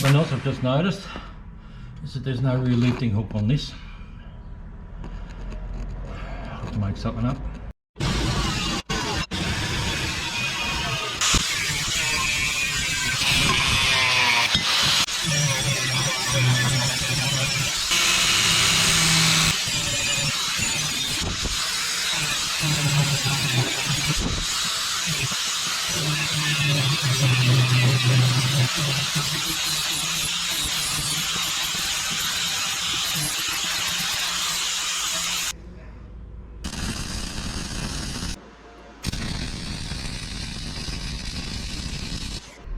Something else I've just noticed is that there's no real lifting hook on this. I'll have to make something up.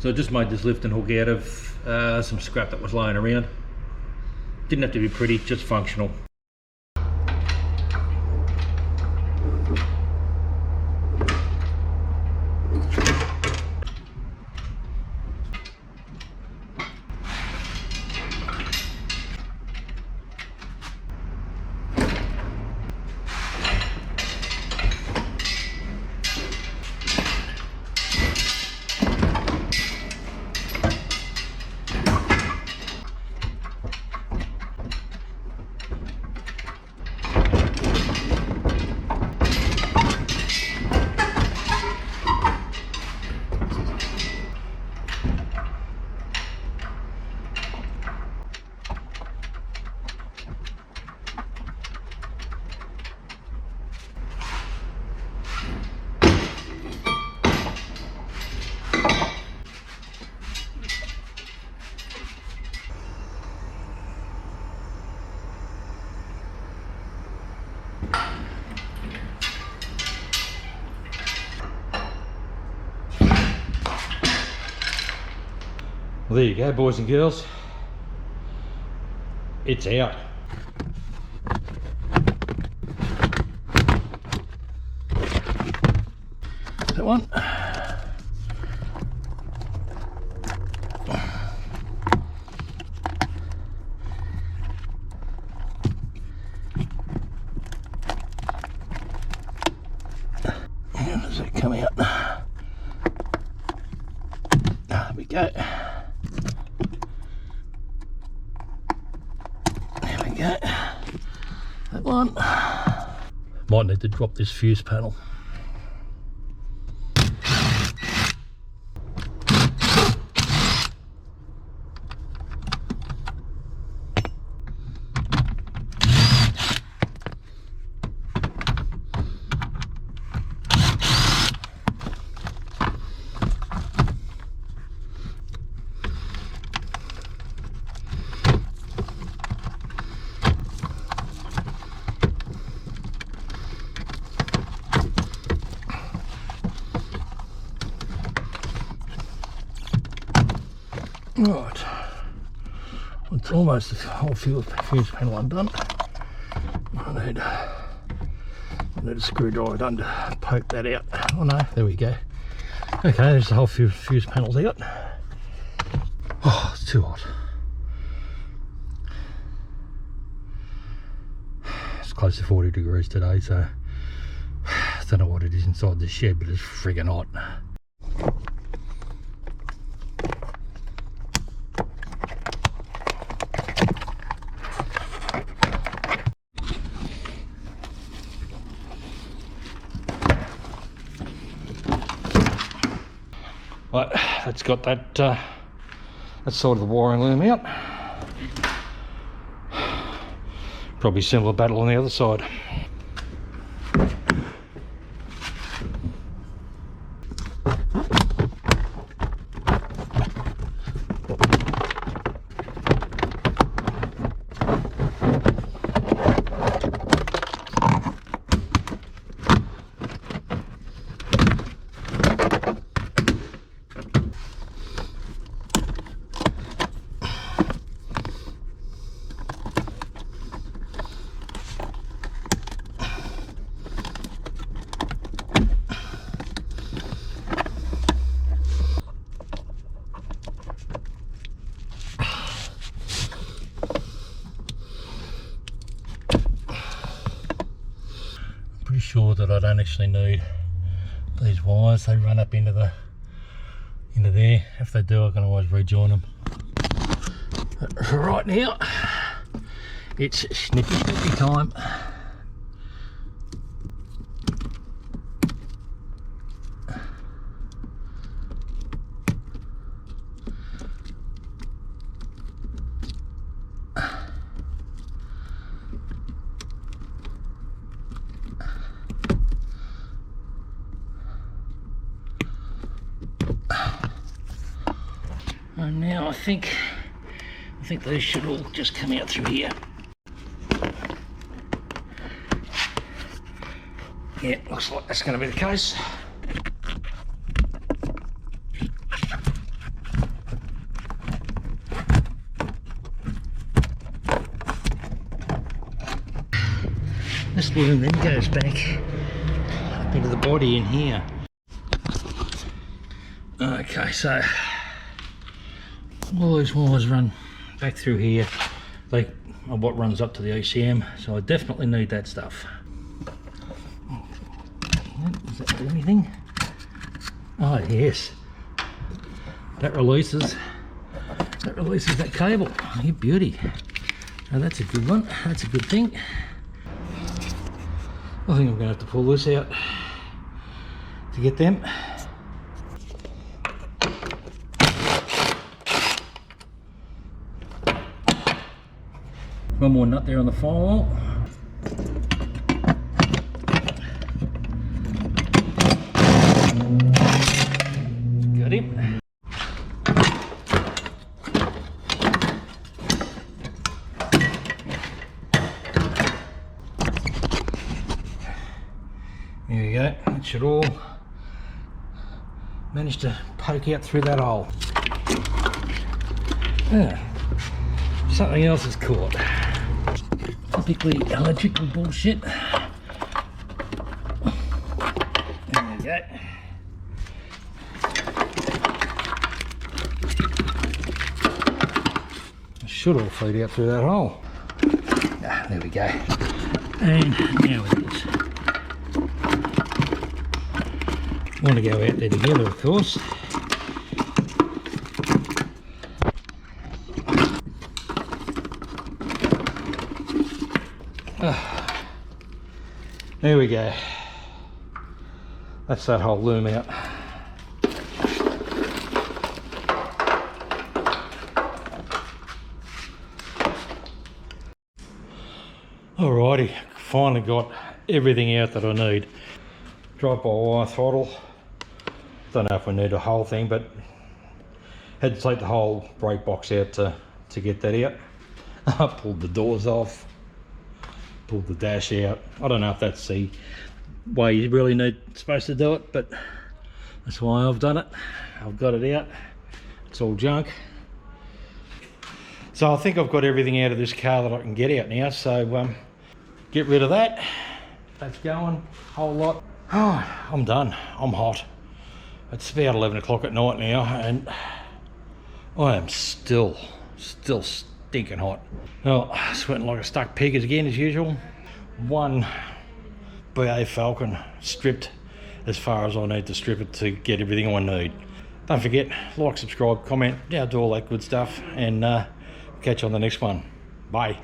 So I just made this lifting hook out of some scrap that was lying around. Didn't have to be pretty, just functional. Well, there you go, boys and girls. It's out. That one. How does it come out? There we go. That one. Might need to drop this fuse panel. Right, it's almost the whole fuse panel undone. I need a screwdriver done to poke that out. Oh no, there we go. Okay, there's the whole fuse panels out. Oh, it's too hot. It's close to 40 degrees today, so I don't know what it is inside this shed, but it's friggin' hot. Right, that's got that side of the wiring loom out. Probably similar battle on the other side. Sure that I don't actually need these wires. They run up into there. If they do, I can always rejoin them. But for right now, it's snippy time. And now I think these should all just come out through here. Yeah, looks like that's going to be the case. This loom then goes back up into the body in here. Okay, so all these wires run back through here. They are what runs up to the ECM, so I definitely need that stuff. Does that do anything? Oh yes, that releases that cable. Oh, you beauty. Now that's a good one. That's a good thing. I think I'm going to have to pull this out to get them. One more nut there on the firewall. Got him. There we go. It should all manage to poke out through that hole. Something else is caught. Typically electrical bullshit. There we go. It should all feed out through that hole. Ah, there we go. And now it is. Want to go out there together, of course. There we go. That's that whole loom out. Alrighty, finally got everything out that I need. Drive-by-wire throttle. Don't know if we need a whole thing, but had to take the whole brake box out to get that out. I pulled the doors off. Pulled the dash out. I don't know if that's the way you really supposed to do it, but that's why I've done it. I've got it out. It's all junk. So I think I've got everything out of this car that I can get out now. So get rid of that. That's going a whole lot. Oh, I'm done. I'm hot. It's about 11 o'clock at night now, and I am still stinking hot. Well, sweating like a stuck pig again as usual. One BA Falcon stripped as far as I need to strip it to get everything I need. Don't forget, like, subscribe, comment, do all that good stuff, and catch you on the next one. Bye.